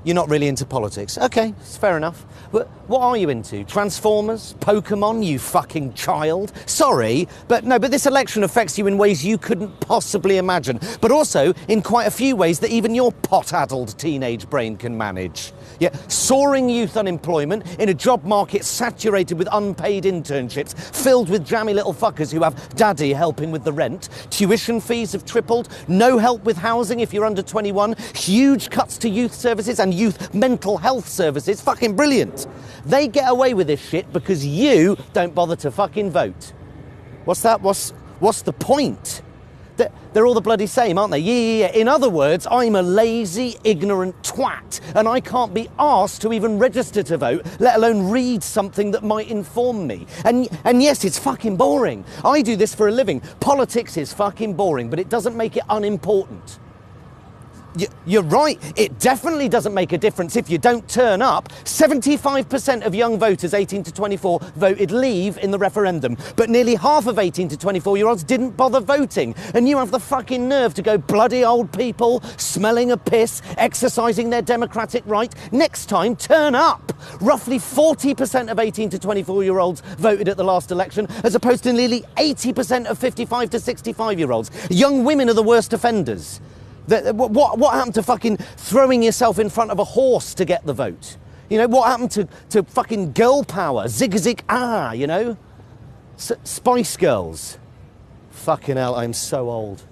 You're not really into politics. Okay, it's fair enough. But what are you into? Transformers? Pokemon, you fucking child? Sorry, but this election affects you in ways you couldn't possibly imagine. But also in quite a few ways that even your pot-addled teenage brain can manage. Yeah, soaring youth unemployment in a job market saturated with unpaid internships, filled with jammy little fuckers who have daddy helping with the rent. Tuition fees have tripled, no help with housing if you're under 21, huge cuts to youth services and youth mental health services. Fucking brilliant. They get away with this shit because you don't bother to fucking vote. What's that? What's the point? They're all the bloody same, aren't they? Yeah. In other words, I'm a lazy, ignorant twat, and I can't be asked to even register to vote, let alone read something that might inform me. And yes, it's fucking boring. I do this for a living. Politics is fucking boring, but it doesn't make it unimportant. You're right, it definitely doesn't make a difference if you don't turn up. 75% of young voters 18 to 24 voted leave in the referendum, but nearly half of 18 to 24-year-olds didn't bother voting. And you have the fucking nerve to go bloody old people, smelling a piss, exercising their democratic right. Next time, turn up. Roughly 40% of 18 to 24-year-olds voted at the last election, as opposed to nearly 80% of 55 to 65-year-olds. Young women are the worst offenders. What happened to fucking throwing yourself in front of a horse to get the vote? You know, what happened to fucking girl power? Zig, you know? Spice Girls. Fucking hell, I'm so old.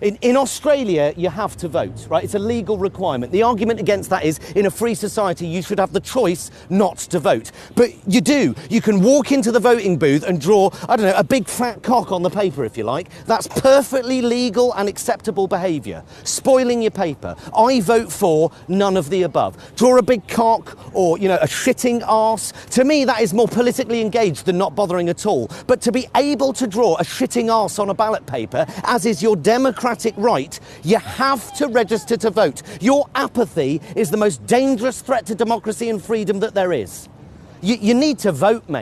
In Australia, you have to vote, right? It's a legal requirement. The argument against that is, in a free society, you should have the choice not to vote. But you do. You can walk into the voting booth and draw, I don't know, a big fat cock on the paper, if you like. That's perfectly legal and acceptable behaviour. Spoiling your paper. I vote for none of the above. Draw a big cock or, you know, a shitting arse. To me, that is more politically engaged than not bothering at all. But to be able to draw a shitting arse on a ballot paper, as is your democratic right, you have to register to vote. Your apathy is the most dangerous threat to democracy and freedom that there is. You need to vote, mate.